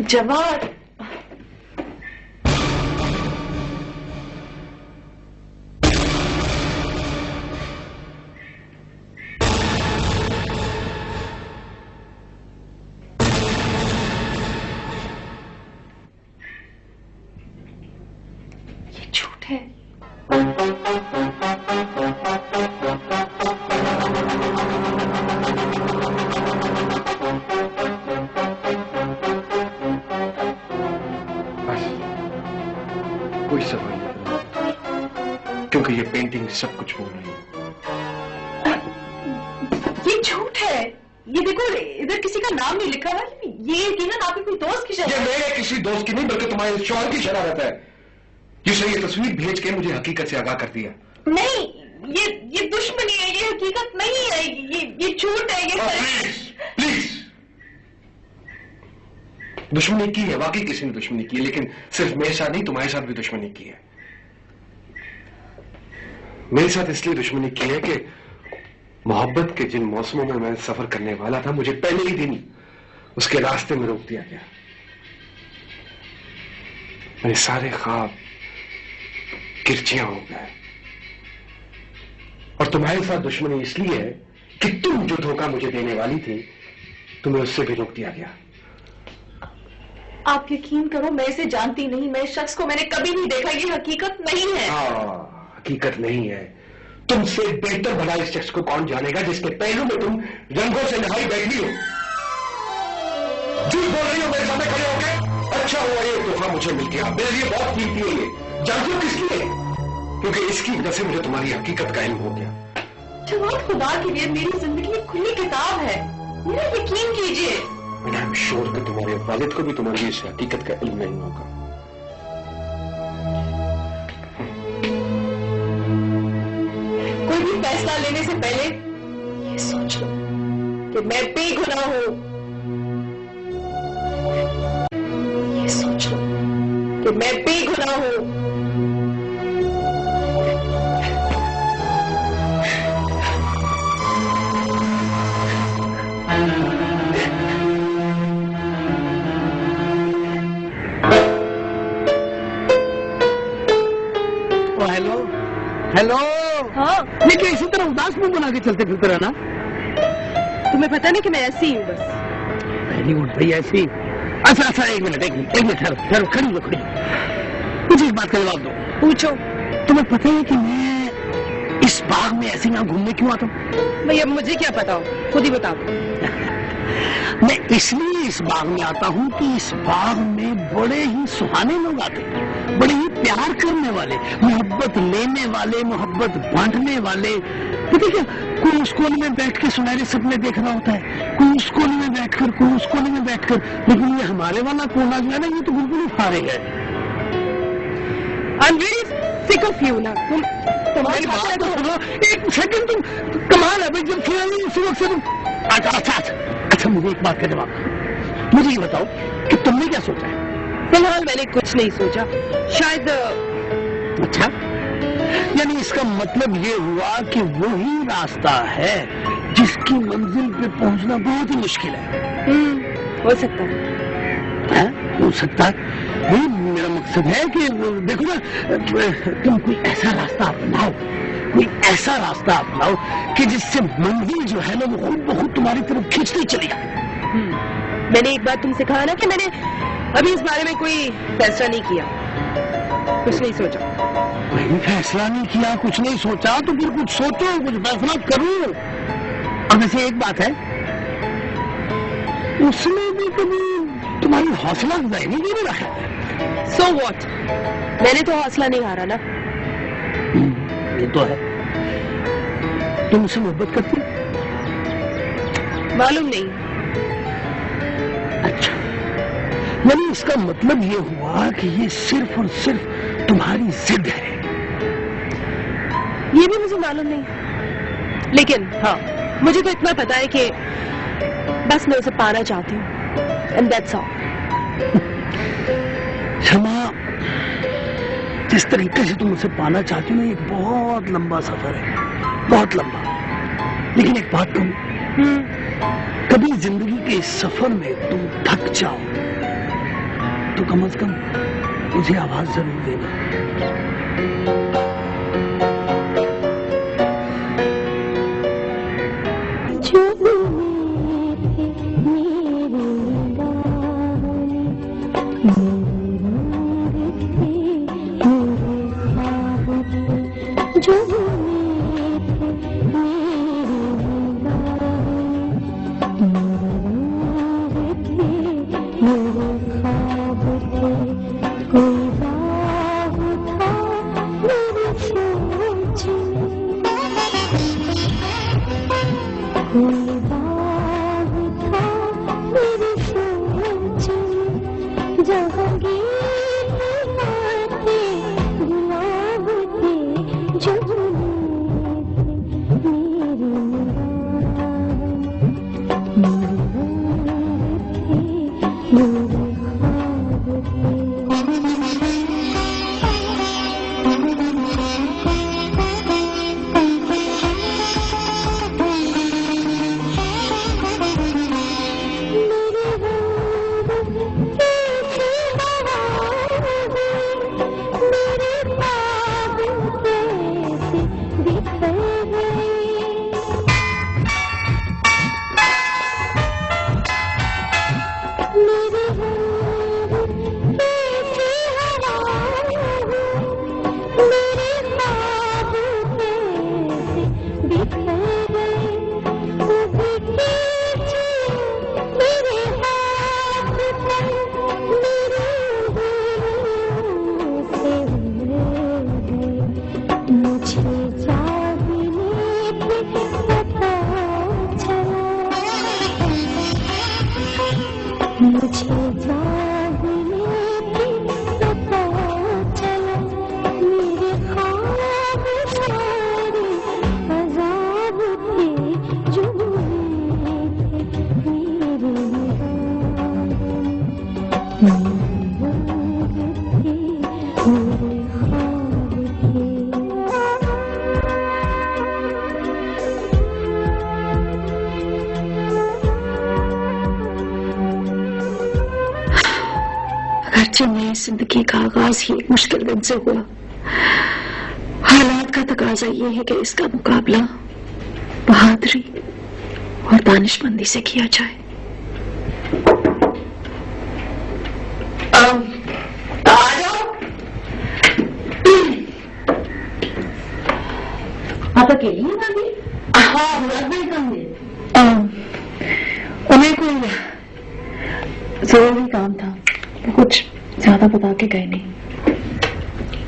जवाब ये झूठ है। कोई सवाल नहीं, क्योंकि ये पेंटिंग सब कुछ बोल रही है। ये झूठ है। ये देखो, इधर किसी का नाम नहीं लिखा हुआ। ये यकीनन आपके कोई दोस्त की शरारत। ये मेरे किसी दोस्त की नहीं, बल्कि तुम्हारे शौहर की शरारत है, जिसने ये तस्वीर भेज के मुझे हकीकत से आगाह कर दिया। नहीं, ये दुश्मनी है, ये हकीकत नहीं है, ये झूठ है, ये प्लीज दुश्मनी की है, वाकई किसी ने दुश्मनी की है, लेकिन सिर्फ मेरे साथ नहीं, तुम्हारे साथ भी दुश्मनी की है। मेरे साथ इसलिए दुश्मनी की है कि मोहब्बत के जिन मौसमों में मैं सफर करने वाला था, मुझे पहले ही दिन उसके रास्ते में रोक दिया गया। मेरे सारे ख्वाब किरचियां हो गए। और तुम्हारे साथ दुश्मनी इसलिए है कि तुम जो धोखा मुझे देने वाली थी, तुम्हें उससे भी रोक दिया गया। आप यकीन करो, मैं इसे जानती नहीं, मैं इस शख्स को मैंने कभी नहीं देखा, ये हकीकत नहीं है। हकीकत नहीं है। तुमसे बेहतर भला इस शख्स को कौन जानेगा जिसके पहलू में तुम रंगों से नहाई बैठी हो। झूठ बोल रही हो मेरे सामने खड़े होकर। अच्छा हुआ ये तोहफा मुझे मिल गया, मेरे लिए बहुत कीमती है ये। जानते हो किस लिए? क्योंकि इसकी वजह से मुझे तुम्हारी हकीकत का इल्म हो गया। जवाब खुदा के लिए, मेरी जिंदगी एक खुली किताब है, मेरा यकीन कीजिए। आई एम श्योर कि तुम्हारे वालिद को भी तुम्हारी इस हकीकत का इल्म नहीं होगा। कोई भी फैसला लेने से पहले ये सोच लो कि मैं बेगुनाह हूं। ये सोच लो कि मैं बेगुनाह हूं। हेलो। हाँ, ये क्या इसी तरह उदास मुंह बना के चलते फिरते रहना? तुम्हें पता नहीं कि मैं ऐसी हूँ बस। वेरी गुड भाई, ऐसी। अच्छा एक मिनट ठहरो, खड़ी हो। मुझे एक बात का जवाब दो। पूछो। तुम्हें पता है कि मैं इस बाग में ऐसे यहाँ घूमने क्यों आता हूँ? भैया मुझे क्या पता हो, खुद ही बताओ। मैं इसलिए इस बाग में आता हूँ कि इस बाग में बड़े ही सुहाने लोग आते हैं, बड़े ही प्यार करने वाले, मोहब्बत लेने वाले, मोहब्बत बांटने वाले। पता क्या, कोई उस कोने में बैठ के सुनहरे सपने देख रहा होता है, कोई उस कोने में बैठकर, कोई उस कोने में बैठकर, लेकिन ये हमारे वाला कोना जो है ना, ये तो बिल्कुल ही फारिग है। I'm really sick of you ना। तुम्हारी बात तो सुनो, एक सेकंड। तुम कमाल है भाई, जब सुनाई उसी वक्त से तुम। अच्छा, मुझे एक बात का जवाब दो। मुझे ये बताओ कि तुमने क्या सोचा है? फिलहाल मैंने कुछ नहीं सोचा, शायद। अच्छा, यानी इसका मतलब ये हुआ कि वही रास्ता है जिसकी मंजिल पे पहुंचना बहुत ही मुश्किल है। हो सकता है। हो सकता है। मेरा मकसद है कि देखो ना, तुम कोई ऐसा रास्ता अपनाओ, कोई ऐसा रास्ता अपनाओ कि जिससे मंजिल जो है ना, वो खुद ब खुद तुम्हारी तरफ खींचती चली जाए। मैंने एक बात तुमसे कहा ना कि मैंने अभी इस बारे में कोई फैसला नहीं किया, कुछ नहीं सोचा। कोई फैसला नहीं किया, कुछ नहीं सोचा, तो फिर कुछ सोचो, कुछ फैसला करो। अब वैसे एक बात है, उसमें भी कभी तुम्हारी हौसला अफजाई नहीं की रखा। So what? मैंने तो हौसला नहीं हारा ना। ये तो है। तुम मुझसे मोहब्बत करती? मालूम नहीं। अच्छा, यानी इसका मतलब ये हुआ कि ये सिर्फ और सिर्फ तुम्हारी जिद है। ये भी मुझे मालूम नहीं, लेकिन हाँ, मुझे तो इतना पता है कि बस मैं उसे पाना चाहती हूँ, and that's all। क्षमा, जिस तरीके से तुम उसे पाना चाहती हो, एक बहुत लंबा सफर है, बहुत लंबा। लेकिन एक बात कहूं, कभी जिंदगी के इस सफर में तुम थक जाओ तो कम से कम मुझे आवाज जरूर देना। जिंदगी का आगाज ही एक मुश्किल दिन से हुआ। हालात का तकाजा ये है कि इसका मुकाबला बहादुरी और दानिशमंदी से किया जाए। आप अकेली हैं भाभी? हाँ, मुराद भाई कहाँ हैं? उन्हें कोई जरूरी काम था, कुछ ज्यादा बता के गए नहीं।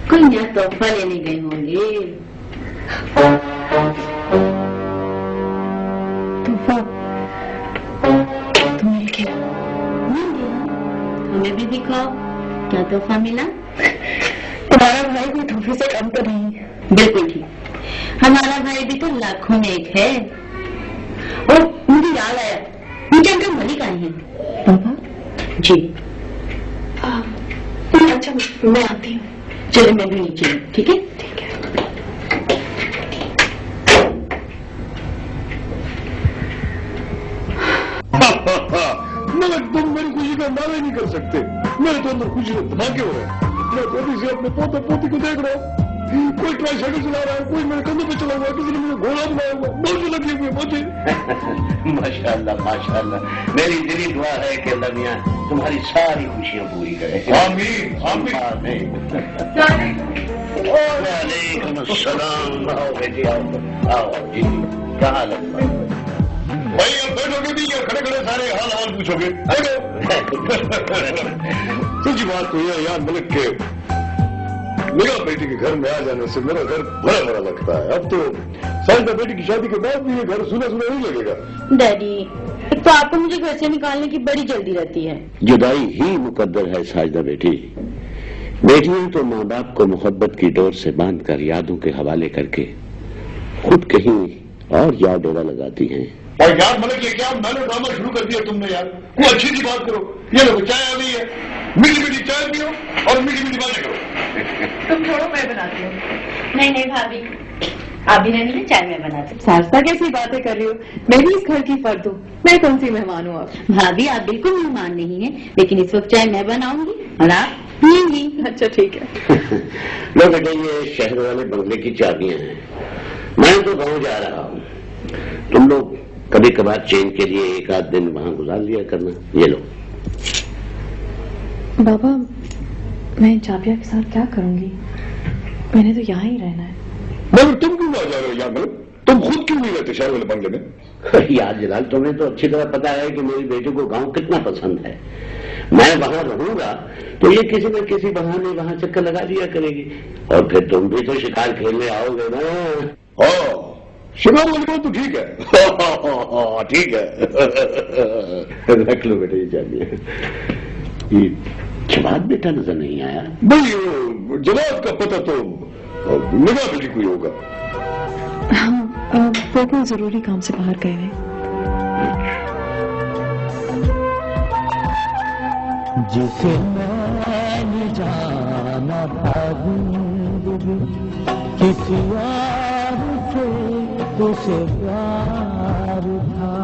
कोई नया तोहफा लेने गए होंगे। तोहफा तो मिल गया। हमें भी दिखाओ, क्या तोहफा मिला? तुम्हारा भाई कोई तोहफे से कम तो नहीं है। बिल्कुल ठीक, हमारा भाई भी तो लाखों में एक है। और मुझे याद आया, मुझे अंकल मलिक आए हैं। पापा जी। अच्छा, मैं आती हूँ। चलिए मैं भी नीचे हूँ, ठीक है? ठीक है। मगर तुम मेरी खुशी का दावा नहीं कर सकते। मेरे तो अंदर खुशी के धमाके हो रहे हैं। मैं गोदी से अपने पोते पोती को देख रहा हूँ। कोई ट्राईसाइकिल चला रहा है, कोई मेरे कंधे पे चला हुआ है, किसी ने मुझे घोड़ा बनाया हुआ, मौजे लगी हुई मौजे। माशाअल्लाह माशाअल्लाह, मेरी दिली दुआ है कि अल्लाह मियां तुम्हारी सारी खुशियां पूरी करे। आमीन आमीन। वालेकुम अस्सलाम। आओ बेटी आओ जी, क्या हाल है भाई? अब बैठोगे भी या खड़े खड़े सारे हाल पूछोगे? सच्ची बात तो यह यार मलिक के मेरा बेटी के घर में आ जाने से मेरा घर बड़ा बड़ा लगता है। अब तो साजिदा बेटी की शादी के बाद भी ये घर सुना सुना नहीं लगेगा। डैडी, एक तो आपको मुझे घर से निकालने की बड़ी जल्दी रहती है। जुदाई ही मुकद्दर है साजिदा बेटी। बेटियां तो माँ बाप को मोहब्बत की डोर से बांधकर यादों के हवाले करके खुद कहीं और याद डोरा लगाती हैं। और यार मलिक ये क्या मैंने ड्रामा शुरू कर दिया तुमने यार? कोई अच्छी सी बात करो। ये लोग चाय आ गई है, मीठी मीठी चाय पियो और मीठी मीठी बातें करो। तुम छोड़ो, मैं बनाती हूँ। नहीं नहीं भाभी, आप भी रहने चाय में बनाते। सारसा कैसी बातें कर रही हो, मैं भी इस घर की फर्द हूँ, मैं कौन सी मेहमान हूँ अब। भाभी आप बिल्कुल मेहमान नहीं है, लेकिन इस वक्त चाय मैं बनाऊंगी और आप पिएंगी। अच्छा ठीक है। लो बेटा, ये शहर वाले बंगले की चाबियां हैं, मैं तो गाँव जा रहा हूँ, तुम लोग कभी कभार चैन के लिए एक आध दिन वहां गुजार लिया करना। ये लो। बाबा, मैं इन चाबिया के साथ क्या करूंगी, मैंने तो यहाँ ही रहना है। मगर तुम क्यों आ जा रहे हो यहाँ? मतलब तुम खुद क्यों नहीं रहते शहर वाले बंगले में? यार जलाल, तुम्हें तो अच्छी तरह पता है कि मेरी बेटी को गांव कितना पसंद है। मैं वहां रहूंगा तो ये किसी न किसी बहाने वहां चक्कर लगा दिया करेगी, और फिर तुम भी तो शिकार खेलने आओगे ना। हाँ, शिकार वाले तो ठीक है। ठीक है। रख लो बेटा ये चाबियां। ये जवाब बेटा नजर नहीं आया। भाई जवाब का पता तो निगाह बेटी कोई होगा। वो कोई जरूरी काम से बाहर गए हैं। जिसे मैंने जाना था जिंदगी किसी और से उसे प्यार था,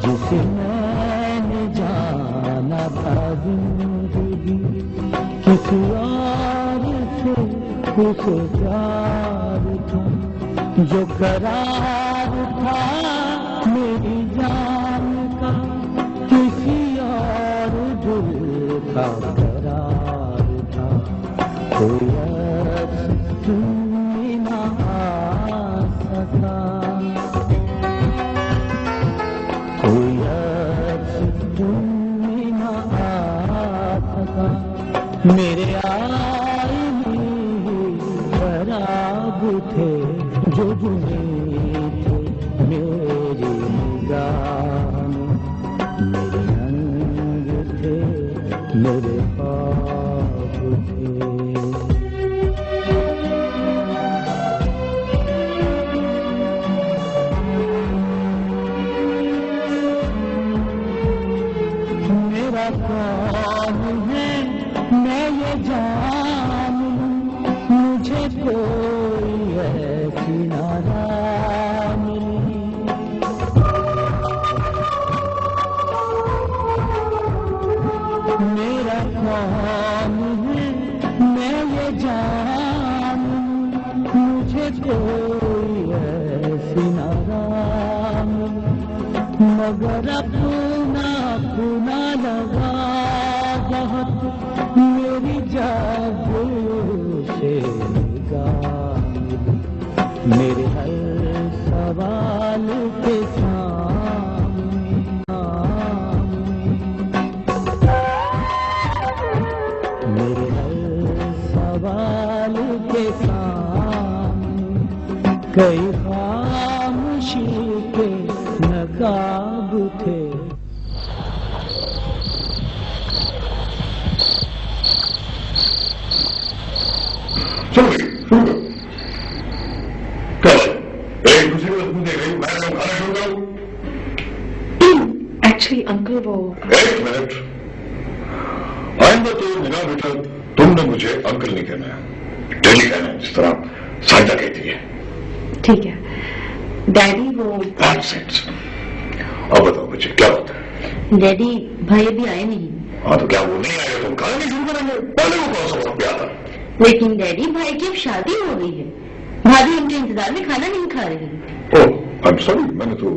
जिसे मैंने जाना था जिंदगी किसी और से उसे प्यार था, जो करार था मेरी जान का किसी और दिल का करार था। कोई सुनने ना आ सका, कोई सुनने ना आ सका, मेरे आईने खराब थे जो जुए थे मेरी निगाह में, मेरे रंग थे मेरे ख्वाब थे। मेरा कौन है मैं ये जान लूं, मुझे कोई ऐसी नाराज मिली, मेरा कौन है मैं ये जान लूं, मुझे कोई ऐसी नाराज मिली, मगर अपना अपना लगा बहुत मेरी जादू से निगाह मिली, मेरे हर सवाल के सामने मेरे हर सवाल के सामने कई खामोशी के नकाब थे। चलो शुरू करो। क्या एक दूसरे को तुम देख रही हो, मैं खाना शुरू करूँ? एक्चुअली अंकल वो एक मिनट, आइंदा तो निगाह बेटा तुमने मुझे अंकल नहीं कहना है, डैडी कहना है, जिस तरह साइदा कहती है। ठीक है डैडी। वो नॉनसेंस। अब बताओ बच्चे क्या होता है? डैडी भाई अभी आए नहीं। हाँ तो क्या वो नहीं आएगा तो हम खाना नहीं शुरू करेंगे? पहले वो कौन सा वक्त आता है? लेकिन डैडी भाई की अब शादी हो गई है, भाभी उनके इंतजार में खाना नहीं खा रही। ओह आई एम सॉरी, मैंने तो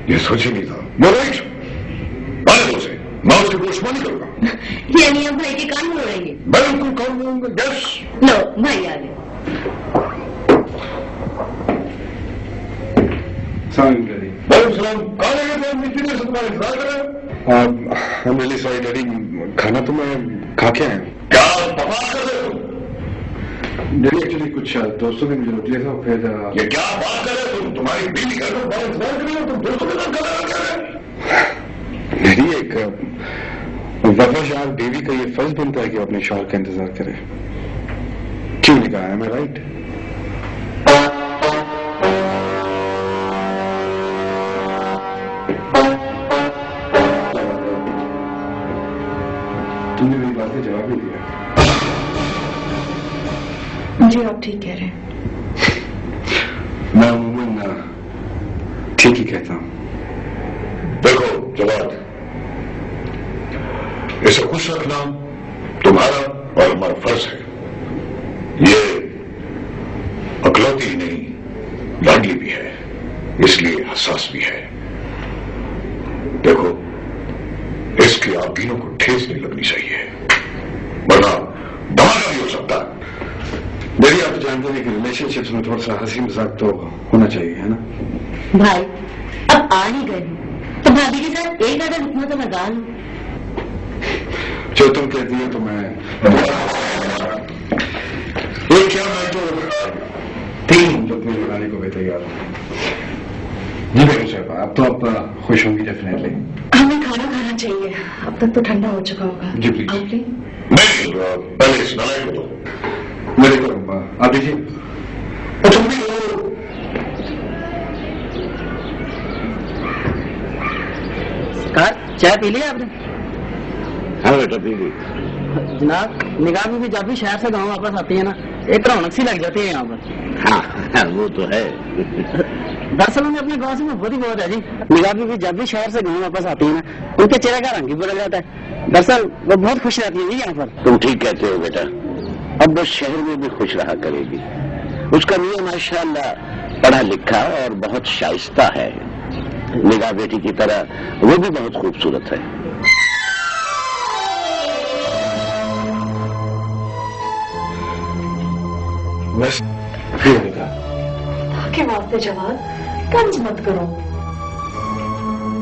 ये सोच ही नहीं था। मोराइट आने दो उसे, मैं उसकी दुश्मनी करूंगा। यानी अब भाई के कान मोड़ेंगे? मैं उनको काम दूंगा। यस लो भाई आ गए। सलाम। कहाँ लगे थे? मिट्टी से तुम्हारे इंतजार कर रहे हैं। I'm really sorry डैडी, खाना तो मैं खा के आया हूँ। क्या बकवास कर रहे हो तुम? डैडी एक्चुअली कुछ दोस्तों ने मुझे रोक लिया था, फिर ये क्या बात कर रहे हो तुम? तुम्हारी बीवी घर में बड़ा इंतजार कर रही हो, तुम दोस्तों के साथ गला कर रहे हो? डैडी एक वफादार बीवी का ये फर्ज बनता है कि वो अपने शौहर का इंतजार करे। क्यों नहीं कहा? am I right? तुमने मेरी बात का जवाब नहीं दिया। जी आप ठीक कह रहे हैं। मैं अमूमन ठीक ही कहता हूं। देखो जवाब, इसे खुश रखना तुम्हारा और हमारा फर्ज है। ये अकलौती ही नहीं, लाडली भी है, इसलिए हसास भी है। देखो, इसके आगीनों को ठेस नहीं लगनी चाहिए, वरना धमाका भी हो सकता है। मेरी आप जानते हैं कि रिलेशनशिप्स में थोड़ा सा हंसी मजाक तो होना चाहिए, है ना? भाई अब आ ही गए तो भाभी के साथ एक आधा रुकना तो लगा लो। जो तुम कहती हो तो मैं एक क्या, मैं तो 3 लुकमे लगाने को भी तैयार हूं। जी बेगम साहब, आप तो अब खुश होंगी डेफिनेटली। हमें खाना खाना चाहिए, अब तक तो ठंडा हो चुका होगा। जी, प्लीज। आप ले। नहीं, पहले इस नालायक को दो। मेरे को आप दीजिए। तुम भी लो। चाय पी लिया आपने? हाँ बेटा, पी ली। जनाब, निगाह भी जब भी शहर से गांव वापस आती है ना, एक रौनक सी लग जाती है यहाँ पर। हाँ, वो तो है। दरअसल उन्हें अपने गांव से मोहब्बत ही बहुत है जी। निगाह भी जब भी शहर से गांव वापस आती है ना, उनके चेहरे का रंग ही बदल जाता है। दरअसल वो बहुत खुश रहती है जी यहाँ पर। तुम ठीक कहते हो बेटा, अब बस शहर में भी खुश रहा करेगी। उसका मियां माशाअल्लाह पढ़ा लिखा और बहुत शाइस्ता है, निगाह बेटी की तरह वो भी बहुत खूबसूरत है। बस के वास्ते जवान तंज मत करो।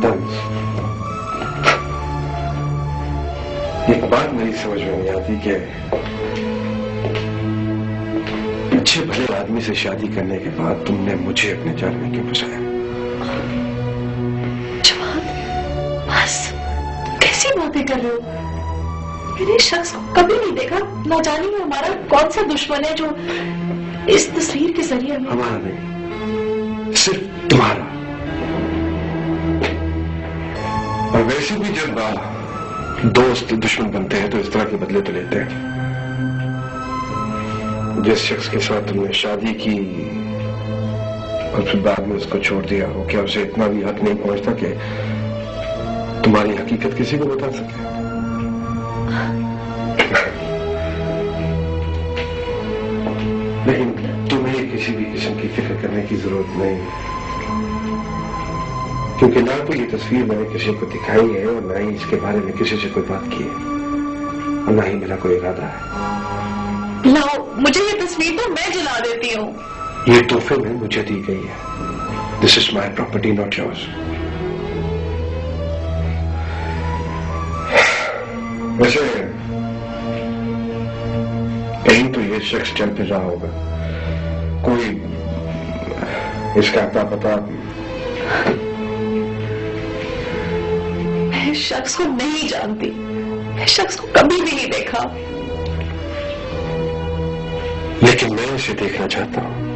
तंज, एक बात मेरी समझ में नहीं आती कि अच्छे भले आदमी से शादी करने के बाद तुमने मुझे अपने जाल में क्यों फंसाया? जवान, बस कैसी बातें कर रहे हो? मैंने इस शख्स को कभी नहीं देखा, ना जाने हमारा कौन सा दुश्मन है जो इस तस्वीर के जरिए हमें। हमारा नहीं, सिर्फ तुम्हारा। और वैसे भी जब दोस्त दुश्मन बनते हैं तो इस तरह के बदले तो लेते हैं। जिस शख्स के साथ तुमने शादी की और फिर बाद में उसको छोड़ दिया हो, क्या उसे इतना भी हक नहीं पहुंचता कि तुम्हारी हकीकत किसी को बता सके? लेकिन तुम्हें किसी भी किस्म की फिक्र करने की जरूरत नहीं, क्योंकि ना तो ये तस्वीर मैंने किसी को दिखाई है और ना ही इसके बारे में किसी से कोई बात की है, और ना ही मेरा कोई इरादा है। लाओ मुझे ये तस्वीर तो मैं जला देती हूँ। ये तोहफे में मुझे दी गई है। This is my property, not yours. वैसे कहीं तो ये शख्स चल फिर रहा होगा, कोई इसका अता पता। मैं इस शख्स को नहीं जानती, मैं इस शख्स को कभी भी नहीं देखा, लेकिन मैं इसे देखना चाहता हूं।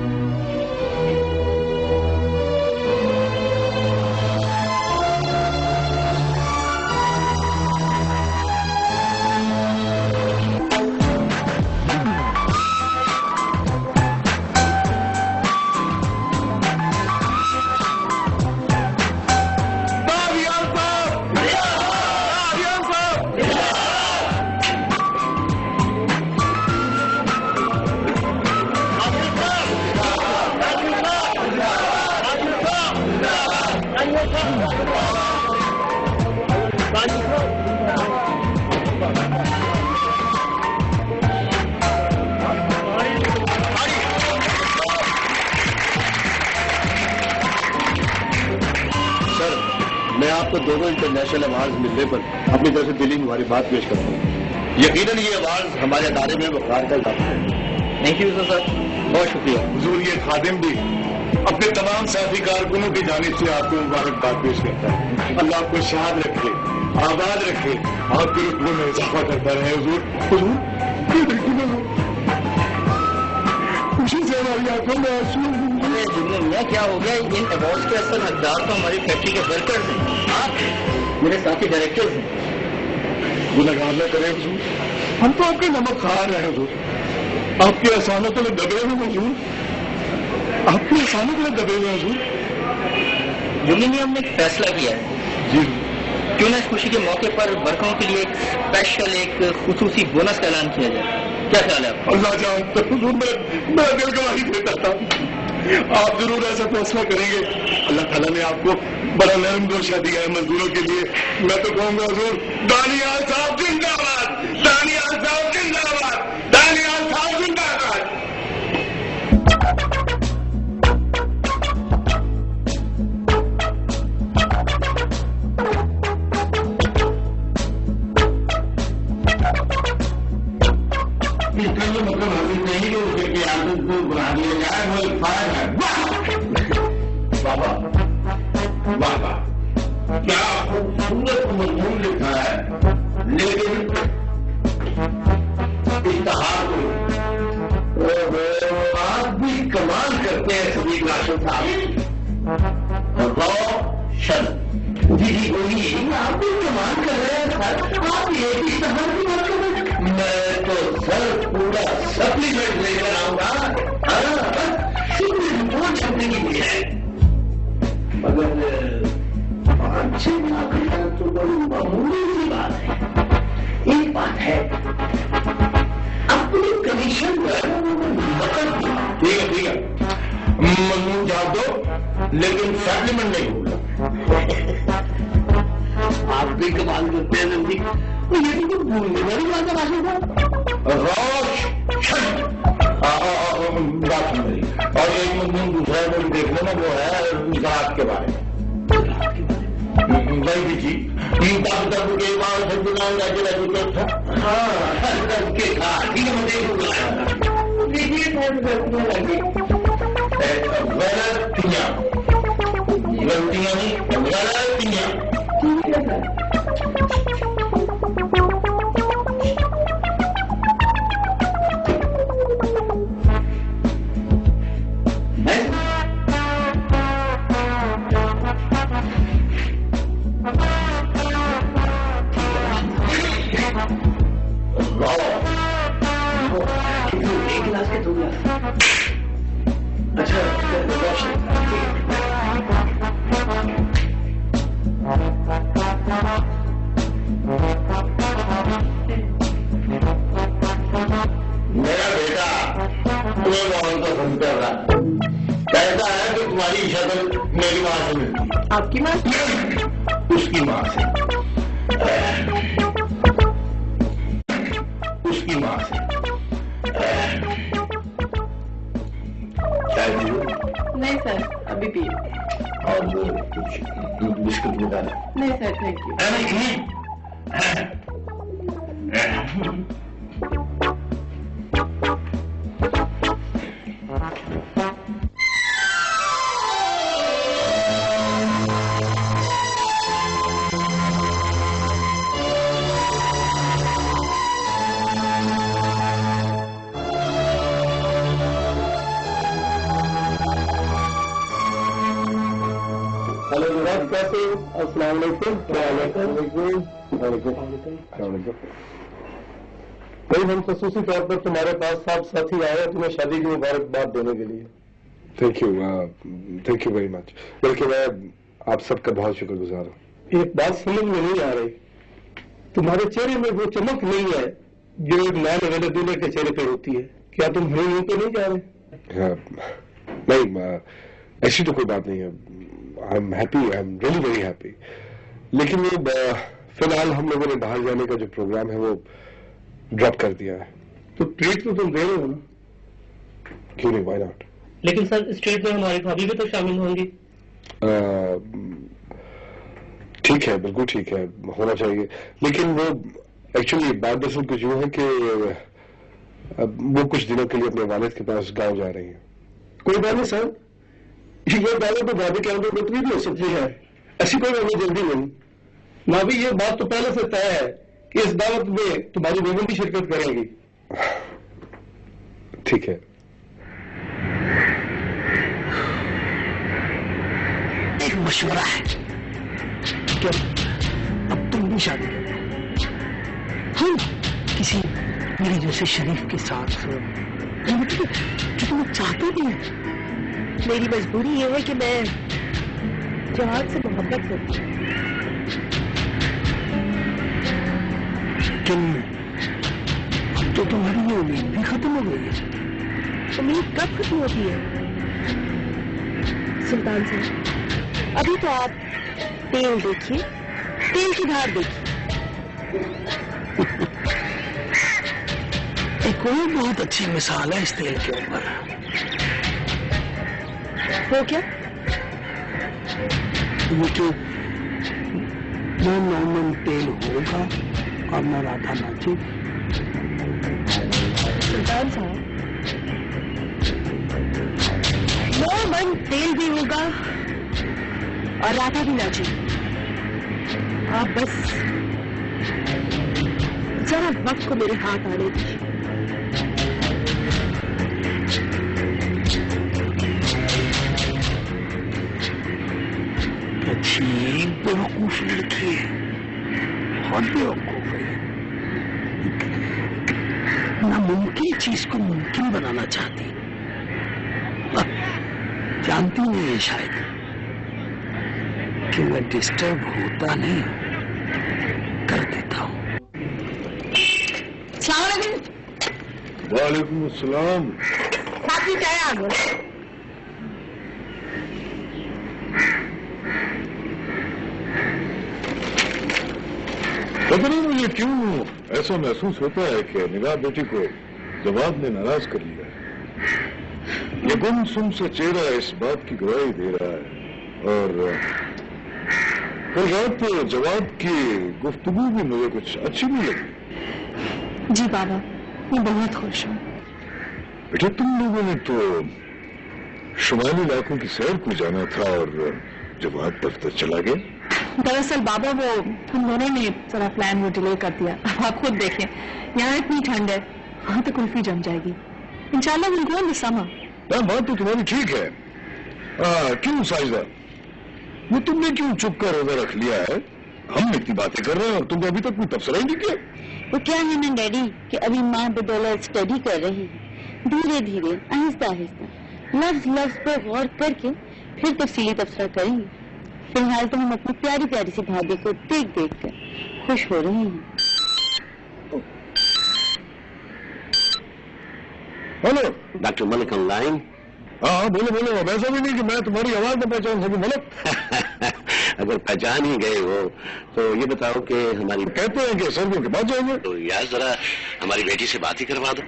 मैं आपको दोनों इंटरनेशनल अवार्ड मिलने पर अपनी तरफ से दिली मुबारकबाद पेश करता हूँ। यकीनन ये अवार्ड हमारे अदारे में वकार का इजाफा है। थैंक यू सर, बहुत शुक्रिया। हुजूर, ये खादिम भी अपने तमाम साथी कारकुनों की जानिब से आपको मुबारकबाद पेश करता है। अल्लाह आपको शाद रखे, आबाद रखे, आपके रुतबे में इजाफा करता रहे। हुजूर, खुशी से हमारी आंखों में आंसू। दुनिया क्या हो गया? इन अवार्ड के असल हकदार तो हमारी फैक्ट्री के वर्कर्स हैं, आप मेरे साथी डायरेक्टर्स हैं। गुनहगार न करें हुजूर, हम तो आपके नमक खा रहे हैं हुजूर। आपके एहसानों को दबे हुए हुजूर, आपके एहसानों को दबे हुए हुजूर। यूनियन ने हमने एक फैसला किया है जी, क्यों ना इस खुशी के मौके पर वर्करों के लिए एक स्पेशल एक खुसूसी बोनस का ऐलान किया जाए, क्या ख्याल है आपका? अल्लाह जानता है हुजूर, मैं दिल गवाही देता था आप जरूर ऐसा फैसला करेंगे। अल्लाह ताला ने आपको बड़ा नरम गोशा दिया है मजदूरों के लिए। मैं तो कहूंगा हुजूर, दानियाल साहब जिंदाबाद, दानियाल साहब जिंदाबाद, दानियाल साहब जिंदाबाद। इसका जो मतलब हासिल नहीं कि उनकी आदत को बुला दिया जाए, वो एक फायदा है। बाबा बाबा, क्या खूबसूरत मजमून लिखा है, लेकिन इश्तहार को आप भी कमाल करते हैं सभी राशन साहब। रोशन जी जी बोलिए, आप भी कमाल कर रहे हैं सर, आप एक इश्तहार की बात कर रहे हैं। मैं तो सर पूरा सप्लीमेंट लेकर आऊंगा, रिपोर्ट छपने की भी है, मगर 5-6 लाख रुपया तो बड़ी मामूली सी बात है। एक बात है, अपनी कमीशन पर ठीक है ठीक है, मजमून जाओ दो, लेकिन सप्लीमेंट नहीं होगा। आप भी कमाल करते हैं नंदी, ये तो भूलने वाली बात है राशन साहब। रोशन बात मेरी, और एक मजमून दूसरा को भी देख लेना, वो है ज़राअत के बारे में। वही जी तब के बाद से बुलाऊं जाके रखते था। हाँ के साथ ठीक है, मैं देखूंगा। देखिए गलतियाँ गलतियाँ नहीं, गलतियाँ। ठीक है सर। एक गिलास के 2 गिलास। अच्छा मेरा बेटा तुम्हें बहुत पसंद कर रहा, कहता है कि तुम्हारी शक्ल मेरी माँ से मिलती है। आपकी माँ? उसकी माँ से, उसकी माँ से। चाय पियो? नहीं सर, अभी पिए। और कुछ बिस्कुट निकाले? नहीं सर, थैंक यू। हेलो जनाब, कैसे हो? अस्सलाम वालेकुम। भाई हम खसूसी तौर पर तुम्हारे पास साथी आए हैं तुम्हें शादी की मुबारकबाद देने के लिए। Thank you very much. बल्कि मैं आप सबका बहुत शुक्रगुजार हूँ। एक बात समझ में नहीं आ रही, तुम्हारे चेहरे में वो चमक नहीं है जो एक नए नवेले दूल्हे के चेहरे पे होती है। क्या तुम हनीमून पे नहीं जा रहे? नहीं, ऐसी तो कोई बात नहीं है। I am happy, I am really very happy. लेकिन वो फिलहाल हम लोगों ने बाहर जाने का जो प्रोग्राम है वो ड्रॉप कर दिया है। तो ट्रीट तो तुम दे रहे हो ना? क्यों नहीं, व्हाई नॉट? लेकिन सर इस ट्रीट में हमारी भाभी भी तो शामिल होंगी। ठीक है, बिल्कुल ठीक है, होना चाहिए। लेकिन वो एक्चुअली बात दरअसल कुछ यूँ है कि वो कुछ दिनों के लिए अपने वालिद के पास गांव जा रही हैं। कोई बात नहीं सर, ये दावा तो भाभी के अंदर उतनी भी हो सकती है, ऐसी कोई बात जल्दी नहीं। ना भी ये बात तो पहले से तय है कि इस दावत में तुम्हारी बेगम भी शिरकत करेंगी। ठीक है। एक मशवरा है कि अब तुम भी शादी कर लो। हम किसी मेरे जैसे शरीफ के साथ कि तुम चाहते भी है। मेरी मजबूरी ये है कि मैं जहाज से मोहब्बत करती हूँ। लेकिन अब तो तुम्हारी ये उम्मीद भी खत्म हो गई है। उम्मीद कब खत्म होती है सुल्तान साहब? अभी तो आप तेल देखिए, तेल की धार देखिए। एक और बहुत अच्छी मिसाल है इस तेल के ऊपर। वो क्या? ये कि न नॉर्मल तेल होगा और न राधा नाची। सुल्तान साहब, मन तेल भी होगा और राधा भी नाची। आप बस जरा वक्त को मेरे हाथ आने दीजिए। अच्छी बेवकूफ लड़की है, बहुत बेवकूफ है। नामुमकिन चीज को मुमकिन बनाना चाहती, जानती नहीं है शायद कि मैं डिस्टर्ब होता नहीं, कर देता हूं। वालेकुम अस्सलाम। साथी चाय आ गए। पता नहीं मुझे क्यों ऐसा महसूस होता है कि निगाह बेटी को जवाब ने नाराज कर लिया है। ये गुमसुम सा चेहरा इस बात की गवाही दे रहा है। और कल रात जवाब की गुफ्तगू भी मुझे कुछ अच्छी नहीं लगी। जी बाबा, मैं बहुत खुश हूँ। बेटा, तुम लोगों ने तो शुमाली इलाकों की सैर को जाना था और जवाब दफ्तर चला गया। दरअसल बाबा वो हम दोनों ने सारा प्लान वो डिले कर दिया। आप खुद देखें, यहाँ इतनी ठंड है, वहां तो कुल्फी जम जाएगी। इंशाल्लाह will go in the summer. बात तो तुम्हारी ठीक है। क्यों साजिदा, वो तुमने क्यों चुप कर रोजा रख लिया है? हम इतनी बातें कर रहे हैं और तुमने अभी तक कोई तबसरा ही नहीं किया। वो क्या है ना डैडी कि अभी माँ बदौलत स्टडी कर रही है, धीरे धीरे आहिस्ता आहिस्ता लफ्ज लफ्ज पर गौर करके फिर तफसीली तबसरा करेंगे। फिलहाल तो हम अपनी प्यारी प्यारी सी भाभी को देख देख कर खुश हो रहे हैं। Hello doctor Malik online? हाँ बोलो बोलो। अब ऐसा भी नहीं कि मैं तुम्हारी आवाज में पहचान सकूं मलिक। अगर पहचान ही गए हो तो ये बताओ कि हमारी कहते हैं कि सर्दियों के बाद जाएंगे। तो यार जरा हमारी बेटी से बात ही करवा दो।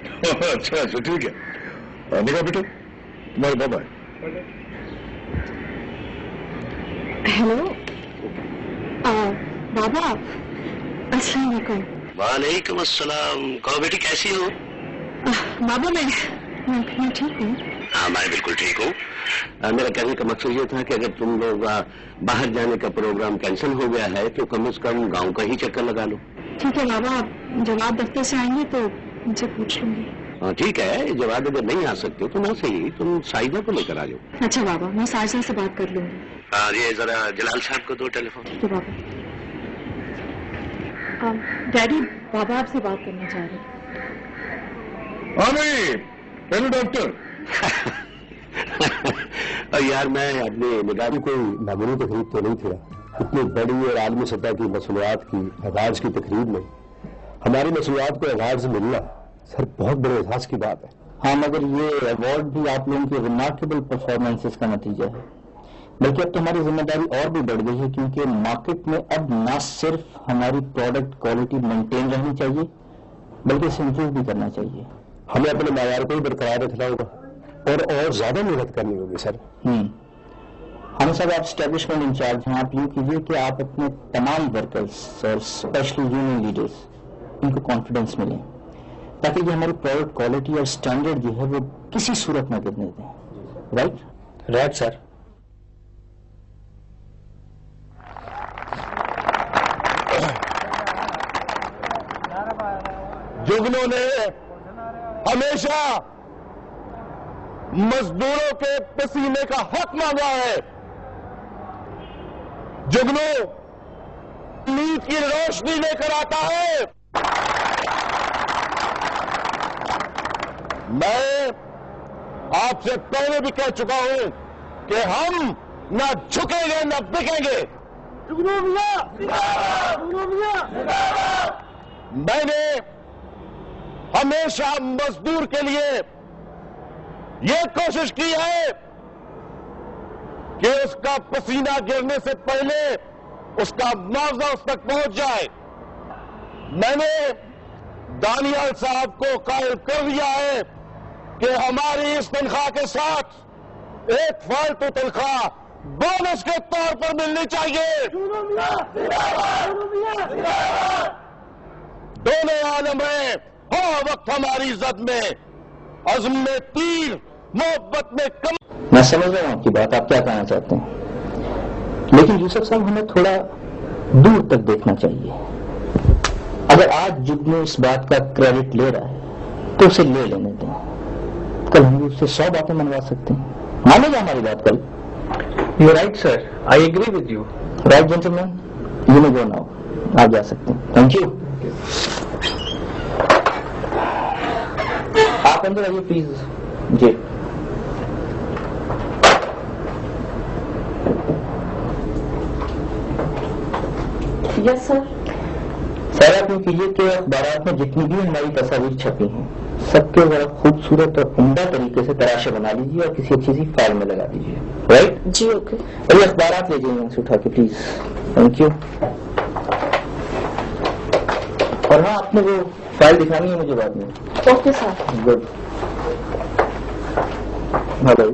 अच्छा अच्छा ठीक है। निगाह बेटा, तुम्हारे बाबा है। हेलो बाबा, अस्सलाम वालेकुम। वालेकुम अस्सलाम। कहो बेटी कैसी हो? बाबा मैं ठीक हूँ। हाँ मैं बिल्कुल ठीक हूँ। मेरा कहने का मकसद ये था कि अगर तुम लोग बाहर जाने का प्रोग्राम कैंसिल हो गया है तो कम से कम गांव का ही चक्कर लगा लो। ठीक है बाबा, आप जवाब दफ्तर से आएंगे तो उनसे पूछ लूंगी। हाँ ठीक है, जवाब अगर नहीं आ सकते तो ना सही तुम साइदा को लेकर आ जाओ। अच्छा बाबा, मैं साजिदा से बात कर लूंगी। ये जरा जलाल साहब को दो टेलीफोन। ठीक है बाबा। डैडी, बाबा आपसे बात करना चाह रहे हैं। हाँ नहीं, पहले डॉक्टर। और यार मैं अपने निगाह कोई मामूली तकरीब तो नहीं थी। इतनी बड़ी और आलमी सतह की मसूलियात की आगाज की तकरीब में हमारी मसूलियात को आगाज मिलना सर बहुत बड़े एहसास की बात है। हाँ, मगर ये अवार्ड भी आप लोगों की रिमार्केबल परफॉर्मेंसेस का नतीजा है। बल्कि अब तो हमारी जिम्मेदारी और भी बढ़ गई है क्योंकि मार्केट में अब न सिर्फ हमारी प्रोडक्ट क्वालिटी मेंटेन रहनी चाहिए बल्कि इसे इंप्रूव भी करना चाहिए। हमें अपने मायार को ही बरकरार रखना होगा और ज्यादा मेहनत करनी होगी सर। हम सब आप स्टैब्लिशमेंट इंचार्ज हैं। आप यूँ कीजिए कि आप अपने तमाम वर्कर्स और स्पेशली यूनियन लीडर्स इनको कॉन्फिडेंस मिलें ताकि ये हमारी प्रोडक्ट क्वालिटी और स्टैंडर्ड जो है वो किसी सूरत में गिरने दें। Right sir. जुगनों ने हमेशा मजदूरों के पसीने का हक मांगा है। जुगनू नींद की रोशनी लेकर आता है। मैं आपसे पहले भी कह चुका हूं कि हम न झुकेंगे न बिकेंगे। मैंने हमेशा मजदूर के लिए यह कोशिश की है कि उसका पसीना गिरने से पहले उसका मुआवजा उस तक पहुंच जाए। मैंने दानियाल साहब को कायल कर दिया है कि हमारी इस तनख्वाह के साथ एक फालतू तनख्वाह बोनस के तौर पर मिलनी चाहिए। दोनों आलम में हर वक्त हमारी इज्जत में, अज़्म में तीर, मोहब्बत में कम। मैं समझ रहा हूं आपकी बात, आप क्या कहना चाहते हैं, लेकिन यूसुफ साहब हमें थोड़ा दूर तक देखना चाहिए। अगर आज जुगनू इस बात का क्रेडिट ले रहा है तो उसे ले लेने दें। कल हम उससे 100 बातें मनवा सकते हैं। मानेगा हमारी बात कल? You right sir, I agree with you. Right gentleman, you may go now. आप जा सकते हैं। Thank you. आप अंदर आइए प्लीज। जी यस सर। सर आप यूँ कीजिए कि अखबार में जितनी भी हमारी तस्वीर छपी हैं सबके बड़ा खूबसूरत और उम्दा तरीके से तराशा बना लीजिए और किसी अच्छी सी फाइल में लगा दीजिए। राइट जी ओके। और ये अखबार ले जाइए यहाँ से उठा के प्लीज। Thank you. और हाँ, आपने वो फाइल दिखानी है मुझे बाद में। Okay sir. गुड। हेलो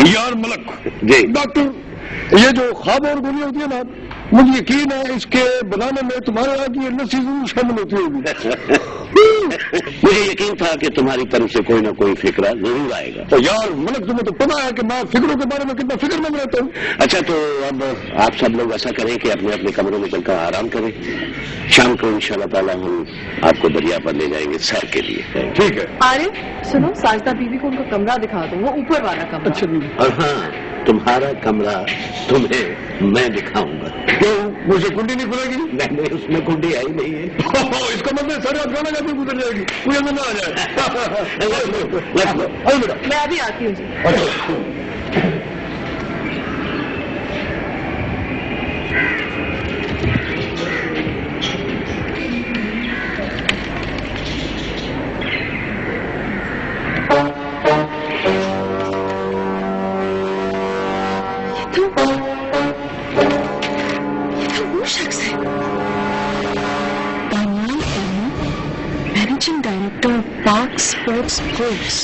यार मलक जी डॉक्टर, ये जो ख्वाब और गोलियां होती है ना, मुझे यकीन है इसके बनाने में तुम्हारे यहाँ की एनएससी जरूर शामिल होती होगी। मुझे यकीन था कि तुम्हारी तरफ से कोई ना कोई फिक्रा जरूर आएगा। तो यार मलक, तुम्हें तो पता है कि मैं फिक्रों के बारे में कितना फिक्रमंद रहता हूँ। अच्छा, तो अब आप सब लोग ऐसा करें कि अपने अपने कमरों में चलकर आराम करें। शाम को इंशाल्लाह ताला हम आपको दरिया पर ले जाएंगे सैर के लिए। ठीक है। अरे सुनो, साजदा बीवी को उनका कमरा दिखा दो, वो ऊपर वाला कमरा। अच्छा बीवी। और हाँ, तुम्हारा कमरा तुम्हें मैं दिखाऊंगा। क्यों, मुझे कुंडी नहीं खुलेगी? नहीं, उसमें कुंडी आई नहीं है। इसका मतलब सारे आप गाना गाते गुजर जाएगी, कोई अंदर ना आ जाए। बेटा, मैं अभी आती हूँ जी। अच्छा शख्स है Daniyal, managing director park sports groups.